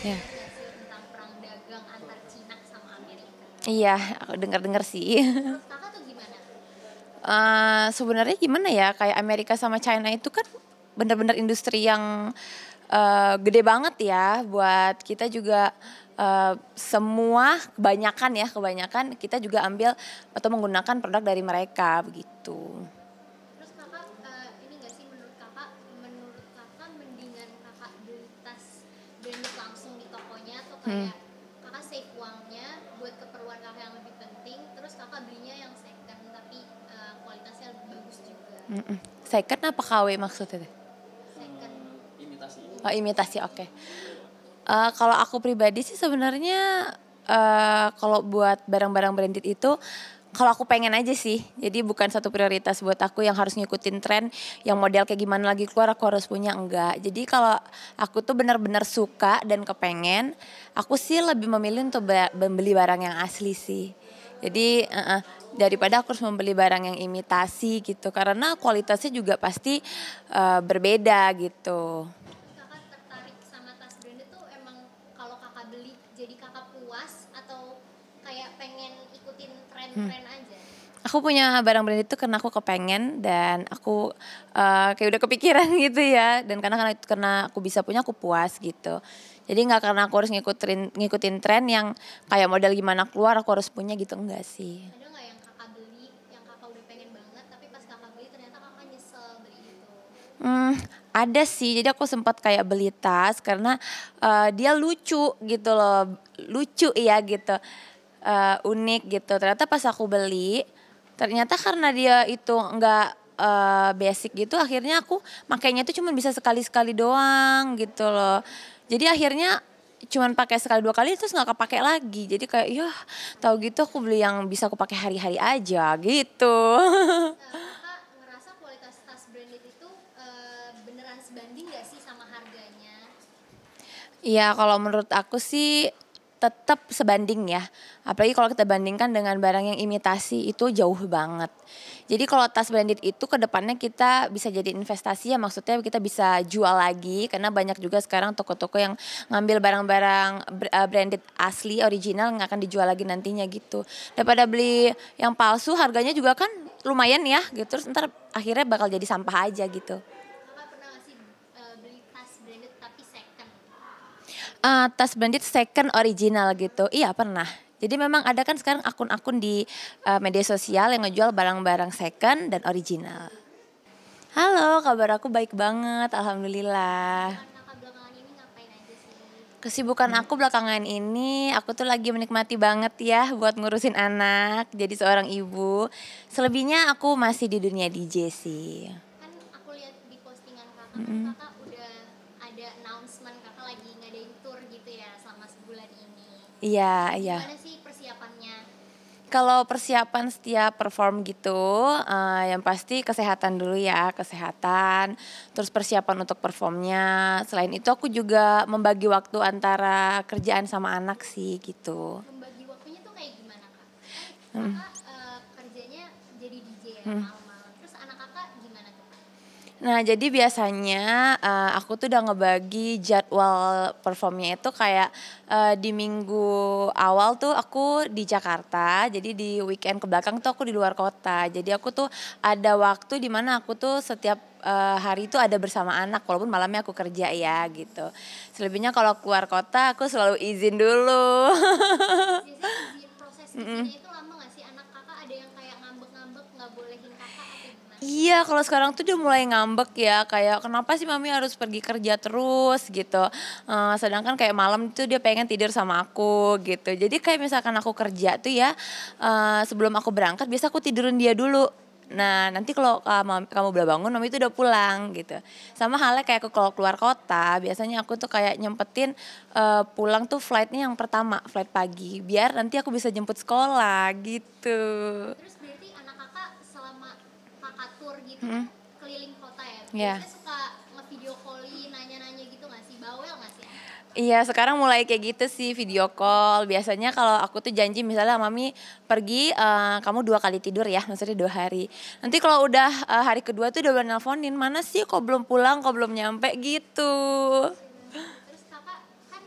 Ya. Dengar nggak sih tentang perang dagang antar Cina sama Amerika? Iya, aku dengar-dengar sih. Menurut kakak tuh gimana? Sebenarnya gimana ya, kayak Amerika sama China itu kan benar-benar industri yang gede banget ya buat kita juga, semua kebanyakan kita juga ambil atau menggunakan produk dari mereka begitu. Terus kakak ini nggak sih menurut kakak mendingan kakak beli tas branded langsung di tokonya atau Hmm. kayak kakak save uangnya buat keperluan kakak yang lebih penting, terus kakak belinya yang second tapi kualitasnya lebih bagus juga. Mm-mm. Second apa KW maksudnya? Second. Oh, imitasi, oke. Kalau aku pribadi sih sebenarnya, kalau buat barang-barang branded itu, kalau aku pengen aja sih. Jadi bukan satu prioritas buat aku yang harus ngikutin tren, yang model kayak gimana lagi keluar aku harus punya, enggak. Jadi kalau aku tuh benar-benar suka dan kepengen, aku sih lebih memilih untuk membeli barang yang asli sih. Jadi, daripada aku harus membeli barang yang imitasi gitu, karena kualitasnya juga pasti, berbeda gitu. Tapi kakak tertarik sama tas branded tuh emang kalau kakak beli jadi kakak puas atau kayak pengen ikutin tren-tren aja? Aku punya barang branded itu karena aku kepengen dan aku, kayak udah kepikiran gitu ya, dan karena aku bisa punya aku puas gitu. Jadi nggak karena aku harus ngikutin tren yang kayak model gimana keluar aku harus punya gitu, enggak sih. Ada nggak yang kakak beli yang kakak udah pengen banget tapi pas kakak beli ternyata kakak nyesel beli itu? Mmm, ada sih. Jadi aku sempat kayak beli tas karena, dia lucu gitu loh, lucu ya gitu, unik gitu. Ternyata pas aku beli, ternyata karena dia itu enggak, basic gitu akhirnya aku makainya tuh cuman bisa sekali-sekali doang gitu loh. Jadi akhirnya cuman pakai sekali 2 kali terus nggak kepakai lagi. Jadi kayak, yah tahu gitu aku beli yang bisa aku pakai hari-hari aja gitu. Kakak ngerasa kualitas tas branded itu beneran sebanding nggak sih sama harganya? Iya, kalau menurut aku sih tetap sebanding ya. Apalagi kalau kita bandingkan dengan barang yang imitasi itu jauh banget. Jadi kalau tas branded itu ke depannya kita bisa jadi investasi ya, maksudnya kita bisa jual lagi karena banyak juga sekarang toko-toko yang ngambil barang-barang branded asli original yang akan dijual lagi nantinya gitu. Daripada beli yang palsu harganya juga kan lumayan ya gitu. Terus ntar akhirnya bakal jadi sampah aja gitu. Kakak pernah nggak sih beli tas branded tapi second? Tas branded second original gitu, iya pernah. Jadi memang ada kan sekarang akun-akun di, media sosial yang ngejual barang-barang second dan original. Halo, kabar aku baik banget, alhamdulillah. Kesibukan kakak belakangan ini ngapain aja sih? Kesibukan aku belakangan ini, aku tuh lagi menikmati banget ya buat ngurusin anak, jadi seorang ibu. Selebihnya aku masih di dunia DJ sih. Kan aku lihat di postingan kakak kan kakak udah ada announcement kakak lagi ngadain tour gitu ya selama sebulan ini. Iya, iya. Gimana sih persiapannya? Kalau persiapan setiap perform gitu, yang pasti kesehatan dulu ya, kesehatan, terus persiapan untuk performnya. Selain itu aku juga membagi waktu antara kerjaan sama anak sih gitu. Membagi waktunya tuh kayak gimana kak? Kan kakak kerjanya jadi DJ ya malam-malam. Terus anak kakak gimana tuh kak? Nah, jadi biasanya, aku tuh udah ngebagi jadwal performnya itu kayak, di minggu awal tuh aku di Jakarta, jadi di weekend ke belakang tuh aku di luar kota. Jadi aku tuh ada waktu di mana aku tuh setiap, hari itu ada bersama anak, walaupun malamnya aku kerja ya gitu. Selebihnya kalau keluar kota aku selalu izin dulu. Biasanya proses izinnya itu lama nggak sih? Anak kakak ada yang kayak ngambek-ngambek nggak bolehin kakak atau gimana? Iya, kalau sekarang tuh dia mulai ngambek ya, kayak kenapa sih mami harus pergi kerja terus gitu. Sedangkan kayak malam tuh dia pengen tidur sama aku gitu. Jadi kayak misalkan aku kerja tuh ya, sebelum aku berangkat biasa aku tidurin dia dulu. Nah, nanti kalau kamu udah bangun, mami itu udah pulang gitu. Sama halnya kayak aku kalau keluar kota, biasanya aku tuh kayak nyempetin pulang tuh flightnya yang pertama, flight pagi, biar nanti aku bisa jemput sekolah gitu. Terus berarti anak kakak selama kakak tour gitu kan keliling kota ya? Ya. Biasanya suka nge-video call-in, nanya-nanya gitu nggak sih? Bawel nggak sih anak? Iya, sekarang mulai kayak gitu sih, video call. Biasanya kalau aku tuh janji misalnya mami pergi, kamu 2 kali tidur ya, maksudnya 2 hari. Nanti kalau udah, hari kedua tuh udah nelponin, "Mana sih kok belum pulang, kok belum nyampe?" Gitu. Terus kakak kan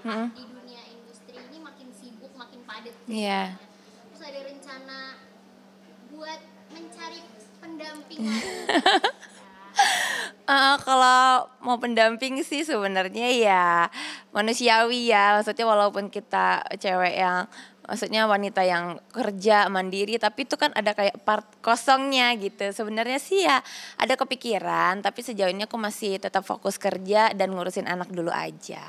Mm-mm. di dunia industri ini makin sibuk, makin padat. Iya. Terus ada rencana buat mencari pendamping lagi. Kalau mau pendamping sih sebenarnya ya manusiawi ya. Maksudnya walaupun kita cewek yang maksudnya wanita yang kerja mandiri tapi itu kan ada kayak part kosongnya gitu. Sebenarnya sih ya ada kepikiran tapi sejauh ini aku masih tetap fokus kerja dan ngurusin anak dulu aja.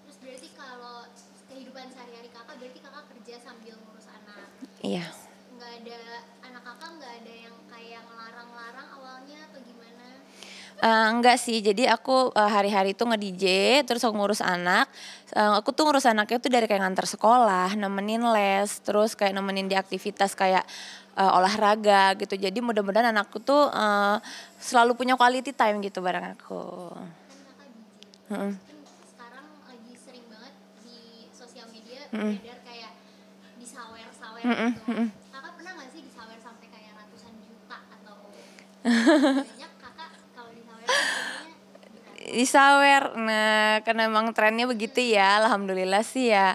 Terus berarti kalau kehidupan sehari-hari kakak berarti kakak kerja sambil ngurus anak. Iya. Nggak ada anak kakak nggak ada yang kayak ngelarang-larang awalnya atau gimana? Enggak sih, jadi aku hari-hari tuh nge-DJ, terus aku ngurus anak. Aku tuh ngurus anaknya tuh dari kayak nganter sekolah, nemenin les, terus kayak nemenin di aktivitas kayak olahraga gitu. Jadi mudah-mudahan anakku tuh selalu punya quality time gitu bareng aku. Kan kakak DJ. Mm-mm. Kan sekarang lagi sering banget di sosial media Mm-mm. beredar kayak disawer-sawer Mm-mm, gitu. mm-mm. Kakak pernah nggak sih disawer sampai kayak ratusan juta atau banyak kakak kalau disawer biasanya gimana? Disawer, nah karena emang trennya begitu ya, alhamdulillah sih ya.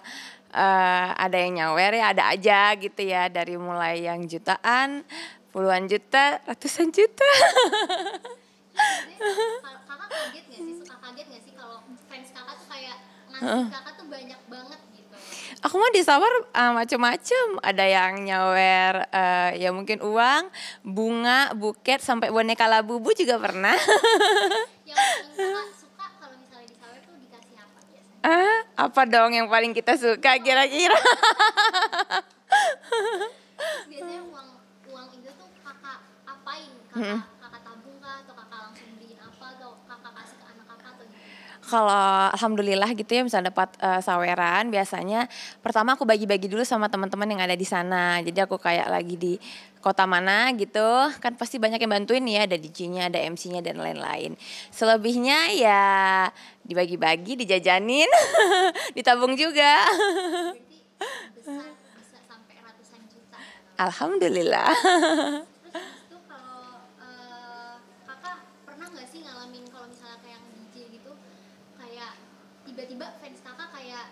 Ada yang nyawer ya, ada aja gitu ya, dari mulai yang jutaan, puluhan juta, ratusan juta. Biasanya kakak kaget nggak sih, suka kaget nggak sih kalau fans kakak tuh kayak ngasih kakak tuh banyak banget gitu? Aku mah disawer macem-macem, ada yang nyawer ya mungkin uang, bunga, buket, sampai boneka Labubu juga pernah. Yang paling kakak suka kalau misalnya disawer tuh dikasih apa biasanya? Apa dong yang paling kita suka kira-kira? Terus biasanya uang itu tuh kakak apain? Kakak tabung kah atau kakak langsung beliin apa atau kakak kasih ke anak kakak atau gimana? Kalau alhamdulillah gitu ya misalnya dapat saweran biasanya pertama aku bagi-bagi dulu sama teman-teman yang ada di sana. Jadi aku kayak lagi di kota mana gitu kan pasti banyak yang bantuin ya, ada DJ-nya, ada MC-nya dan lain-lain. Selebihnya ya dibagi-bagi, dijajanin, ditabung juga. Berarti besar bisa sampai ratusan juta ya. Alhamdulillah. Terus habis itu kalau kakak pernah nggak sih ngalamin kalau misalnya kayak yang DJ gitu kayak tiba-tiba fans kakak kayak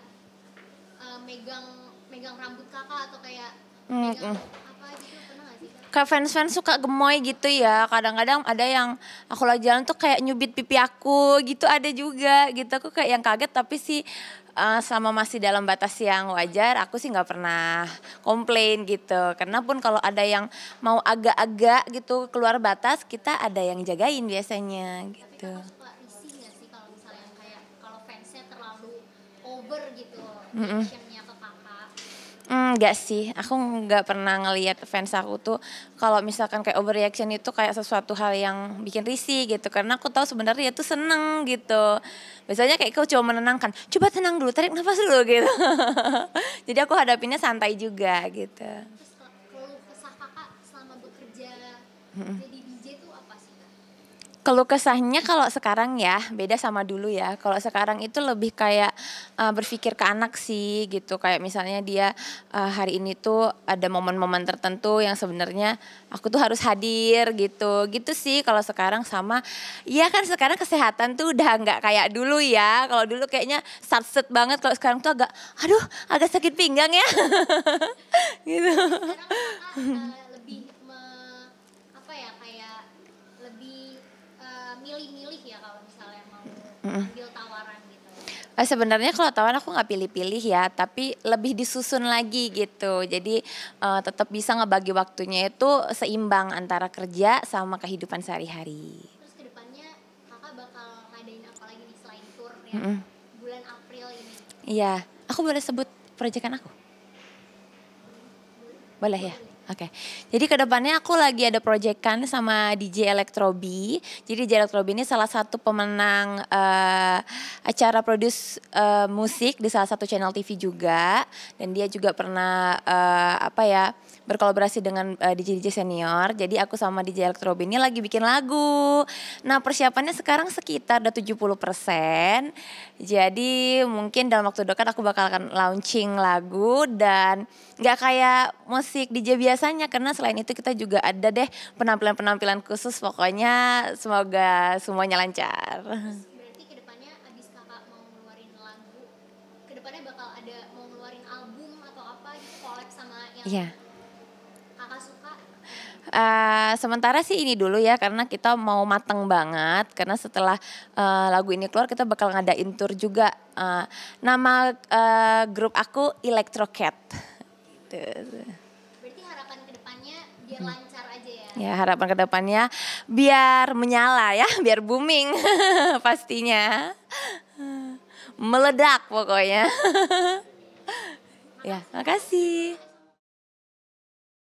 megang rambut kakak atau kayak megang apa gitu, pernah nggak sih kak? Kayak fans-fans suka gemoy gitu ya. Kadang-kadang ada yang aku lagi jalan tuh kayak nyubit pipi aku gitu, ada juga gitu. Aku kayak yang kaget tapi sih selama masih dalam batas yang wajar aku sih nggak pernah komplain gitu. Karena pun kalau ada yang mau agak-agak gitu keluar batas kita ada yang jagain biasanya Tapi gitu. kakak suka risih nggak sih kalau misalnya yang kayak kalau fansnya terlalu over gitu reactionnya ke kakak? Enggak sih, aku nggak pernah ngelihat fans aku tuh kalau misalkan kayak overreaction itu kayak sesuatu hal yang bikin risih gitu. Karena aku tahu sebenarnya dia tuh seneng gitu. Biasanya kayak aku coba menenangkan, coba tenang dulu, tarik nafas dulu gitu. Jadi aku hadapinnya santai juga gitu. Terus keluh kesah kakak selama bekerja jadi DJ tuh apa sih kak? Keluh kesahnya kalau sekarang ya beda sama dulu ya. Kalau sekarang itu lebih kayak berpikir ke anak sih gitu. Kayak misalnya dia hari ini tuh ada momen-momen tertentu yang sebenarnya aku tuh harus hadir gitu. Gitu sih kalau sekarang sama. Iya kan sekarang kesehatan tuh udah nggak kayak dulu ya. Kalau dulu kayaknya satset banget. Kalau sekarang tuh agak sakit pinggang ya. Gitu. Sekarang kakak lebih apa ya kayak lebih milih-milih ya kalau misalnya mau ambil tawaran gitu. Sebenarnya kalau tawaran aku nggak pilih-pilih ya, tapi lebih disusun lagi gitu. Jadi tetap bisa ngebagi waktunya itu seimbang antara kerja sama kehidupan sehari-hari. Terus kedepannya kakak bakal ngadain apa lagi nih selain tour yang bulan April ini? Iya, aku boleh sebut proyekan aku? Boleh ya? Oke, jadi kedepannya aku lagi ada proyekan sama DJ Electrobi. Jadi DJ Electrobi ini salah satu pemenang acara produce musik di salah satu channel TV juga. Dan dia juga pernah berkolaborasi dengan DJ-DJ senior. Jadi aku sama DJ Electrobi ini lagi bikin lagu. Nah persiapannya sekarang sekitar udah 70%. Jadi mungkin dalam waktu dekat aku bakal akan launching lagu dan gak kayak musik DJ biasanya karena selain itu kita juga ada deh penampilan-penampilan khusus, pokoknya semoga semuanya lancar. Berarti kedepannya abis kakak mau ngeluarin lagu, kedepannya Iya. kakak suka? Sementara sih ini dulu ya karena kita mau mateng banget karena setelah lagu ini keluar kita bakal ngadain tour juga. Nama grup aku Electro Cat. Gitu. Berarti harapan kedepannya biar lancar aja ya? Ya harapan kedepannya biar menyala ya, biar booming pastinya. Meledak pokoknya. Ya, makasih.